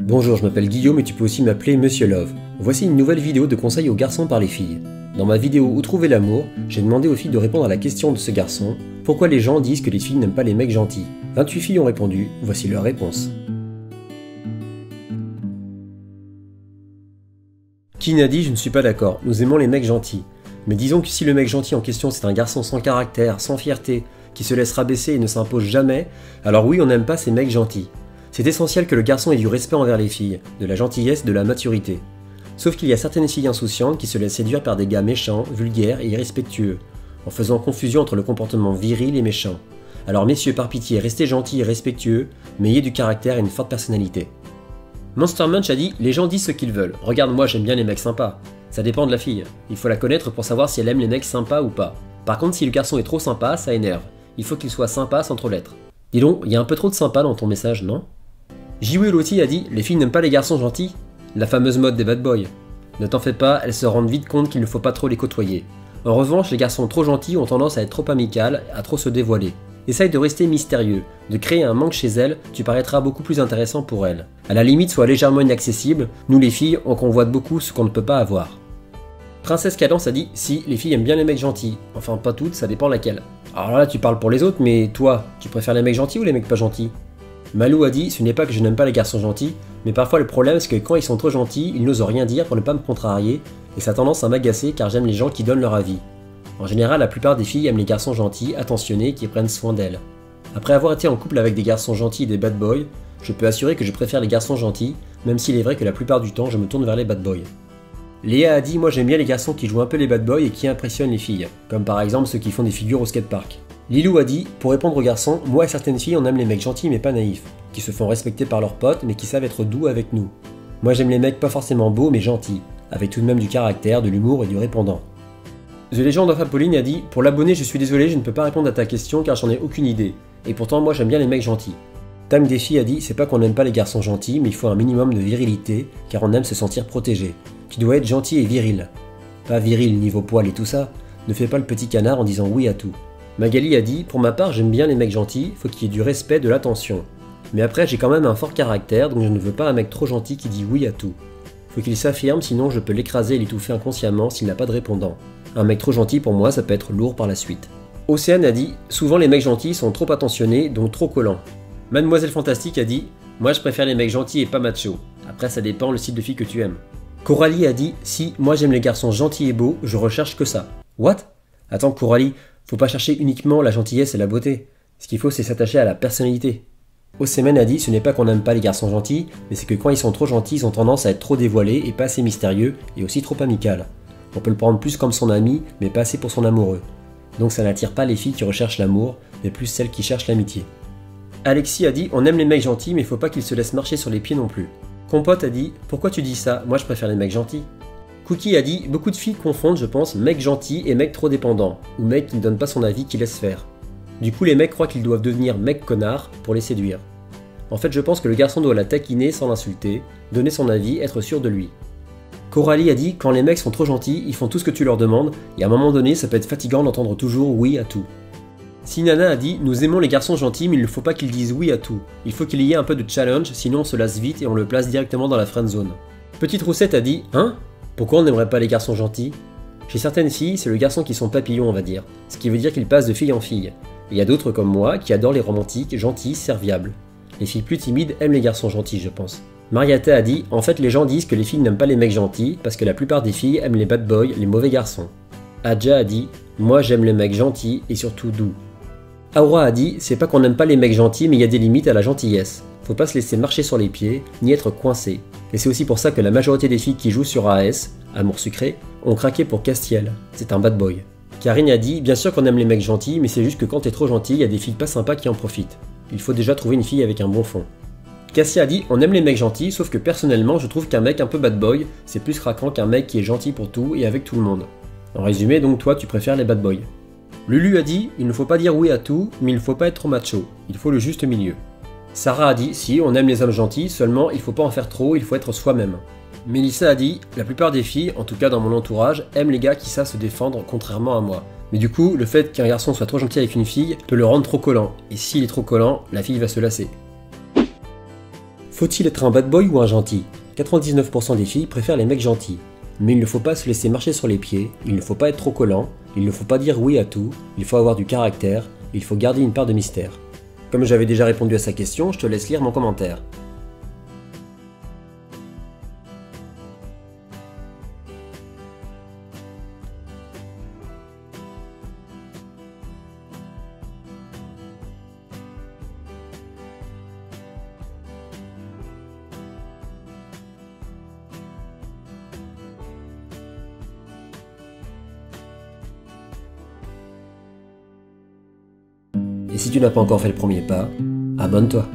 Bonjour, je m'appelle Guillaume et tu peux aussi m'appeler Monsieur Love. Voici une nouvelle vidéo de conseils aux garçons par les filles. Dans ma vidéo Où trouver l'amour, j'ai demandé aux filles de répondre à la question de ce garçon: pourquoi les gens disent que les filles n'aiment pas les mecs gentils? 28 filles ont répondu, voici leurs réponses. Qui n'a dit je ne suis pas d'accord, nous aimons les mecs gentils. Mais disons que si le mec gentil en question c'est un garçon sans caractère, sans fierté, qui se laisse rabaisser et ne s'impose jamais, alors oui on n'aime pas ces mecs gentils. C'est essentiel que le garçon ait du respect envers les filles, de la gentillesse, de la maturité. Sauf qu'il y a certaines filles insouciantes qui se laissent séduire par des gars méchants, vulgaires et irrespectueux, en faisant confusion entre le comportement viril et méchant. Alors messieurs, par pitié, restez gentils et respectueux, mais ayez du caractère et une forte personnalité. Monster Munch a dit: les gens disent ce qu'ils veulent. Regarde, moi j'aime bien les mecs sympas. Ça dépend de la fille. Il faut la connaître pour savoir si elle aime les mecs sympas ou pas. Par contre, si le garçon est trop sympa, ça énerve. Il faut qu'il soit sympa sans trop l'être. Dis donc, il y a un peu trop de sympa dans ton message, non? Jiwei Loti a dit: les filles n'aiment pas les garçons gentils. La fameuse mode des bad boys. Ne t'en fais pas, elles se rendent vite compte qu'il ne faut pas trop les côtoyer. En revanche, les garçons trop gentils ont tendance à être trop amicaux, à trop se dévoiler. Essaye de rester mystérieux, de créer un manque chez elles, tu paraîtras beaucoup plus intéressant pour elles. À la limite, sois légèrement inaccessible, nous les filles, on convoite beaucoup ce qu'on ne peut pas avoir. Princesse Cadence a dit: si, les filles aiment bien les mecs gentils. Enfin, pas toutes, ça dépend laquelle. Alors là, tu parles pour les autres, mais toi, tu préfères les mecs gentils ou les mecs pas gentils? Malou a dit: ce n'est pas que je n'aime pas les garçons gentils, mais parfois le problème c'est que quand ils sont trop gentils, ils n'osent rien dire pour ne pas me contrarier, et ça a tendance à m'agacer car j'aime les gens qui donnent leur avis. En général, la plupart des filles aiment les garçons gentils, attentionnés, qui prennent soin d'elles. Après avoir été en couple avec des garçons gentils et des bad boys, je peux assurer que je préfère les garçons gentils, même s'il est vrai que la plupart du temps je me tourne vers les bad boys. Léa a dit: moi j'aime bien les garçons qui jouent un peu les bad boys et qui impressionnent les filles, comme par exemple ceux qui font des figures au skatepark. Lilou a dit: pour répondre aux garçons, moi et certaines filles on aime les mecs gentils mais pas naïfs, qui se font respecter par leurs potes mais qui savent être doux avec nous. Moi j'aime les mecs pas forcément beaux mais gentils, avec tout de même du caractère, de l'humour et du répondant. The Legend of Apolline a dit: pour l'abonné je suis désolé, je ne peux pas répondre à ta question car j'en ai aucune idée, et pourtant moi j'aime bien les mecs gentils. Tam Defi a dit: c'est pas qu'on n'aime pas les garçons gentils mais il faut un minimum de virilité car on aime se sentir protégé. Tu dois être gentil et viril. Pas viril niveau poil et tout ça, ne fais pas le petit canard en disant oui à tout. Magali a dit: pour ma part j'aime bien les mecs gentils, faut qu'il y ait du respect, de l'attention. Mais après j'ai quand même un fort caractère donc je ne veux pas un mec trop gentil qui dit oui à tout. Faut qu'il s'affirme sinon je peux l'écraser et l'étouffer inconsciemment s'il n'a pas de répondant. Un mec trop gentil pour moi ça peut être lourd par la suite. Océane a dit: souvent les mecs gentils sont trop attentionnés donc trop collants. Mademoiselle Fantastique a dit: moi je préfère les mecs gentils et pas macho. Après ça dépend le style de fille que tu aimes. Coralie a dit: si, moi j'aime les garçons gentils et beaux, je recherche que ça. What? Attends Coralie, faut pas chercher uniquement la gentillesse et la beauté. Ce qu'il faut c'est s'attacher à la personnalité. Ossemen a dit: ce n'est pas qu'on n'aime pas les garçons gentils, mais c'est que quand ils sont trop gentils, ils ont tendance à être trop dévoilés et pas assez mystérieux et aussi trop amical. On peut le prendre plus comme son ami, mais pas assez pour son amoureux. Donc ça n'attire pas les filles qui recherchent l'amour, mais plus celles qui cherchent l'amitié. Alexis a dit: on aime les mecs gentils, mais faut pas qu'ils se laissent marcher sur les pieds non plus. Compote a dit: pourquoi tu dis ça? Moi je préfère les mecs gentils. Cookie a dit: beaucoup de filles confondent, je pense, mec gentil et mec trop dépendant, ou mec qui ne donne pas son avis, qui laisse faire. Du coup les mecs croient qu'ils doivent devenir mec connard pour les séduire. En fait je pense que le garçon doit la taquiner sans l'insulter, donner son avis, être sûr de lui. Coralie a dit: quand les mecs sont trop gentils, ils font tout ce que tu leur demandes, et à un moment donné ça peut être fatigant d'entendre toujours oui à tout. Sinana a dit: nous aimons les garçons gentils mais il ne faut pas qu'ils disent oui à tout. Il faut qu'il y ait un peu de challenge, sinon on se lasse vite et on le place directement dans la friend zone. Petite Roussette a dit: hein? Pourquoi on n'aimerait pas les garçons gentils? Chez certaines filles, c'est le garçon qui sont papillons on va dire, ce qui veut dire qu'ils passent de fille en fille. Et il y a d'autres comme moi qui adorent les romantiques, gentils, serviables. Les filles plus timides aiment les garçons gentils je pense. Mariata a dit: en fait les gens disent que les filles n'aiment pas les mecs gentils parce que la plupart des filles aiment les bad boys, les mauvais garçons. Adja a dit: moi j'aime les mecs gentils et surtout doux. Aura a dit: c'est pas qu'on n'aime pas les mecs gentils mais il y a des limites à la gentillesse. Faut pas se laisser marcher sur les pieds, ni être coincé. Et c'est aussi pour ça que la majorité des filles qui jouent sur AS, Amour Sucré, ont craqué pour Castiel. C'est un bad boy. Karine a dit: bien sûr qu'on aime les mecs gentils mais c'est juste que quand t'es trop gentil, il y a des filles pas sympas qui en profitent. Il faut déjà trouver une fille avec un bon fond. Cassia a dit: on aime les mecs gentils, sauf que personnellement je trouve qu'un mec un peu bad boy, c'est plus craquant qu'un mec qui est gentil pour tout et avec tout le monde. En résumé donc toi tu préfères les bad boys. Lulu a dit: il ne faut pas dire oui à tout, mais il ne faut pas être trop macho, il faut le juste milieu. Sarah a dit: si, on aime les hommes gentils, seulement il faut pas en faire trop, il faut être soi-même. Mélissa a dit: la plupart des filles, en tout cas dans mon entourage, aiment les gars qui savent se défendre contrairement à moi. Mais du coup, le fait qu'un garçon soit trop gentil avec une fille peut le rendre trop collant, et s'il est trop collant, la fille va se lasser. Faut-il être un bad boy ou un gentil? 99% des filles préfèrent les mecs gentils. Mais il ne faut pas se laisser marcher sur les pieds, il ne faut pas être trop collant, il ne faut pas dire oui à tout, il faut avoir du caractère, il faut garder une part de mystère. Comme j'avais déjà répondu à sa question, je te laisse lire mon commentaire. Et si tu n'as pas encore fait le premier pas, abonne-toi.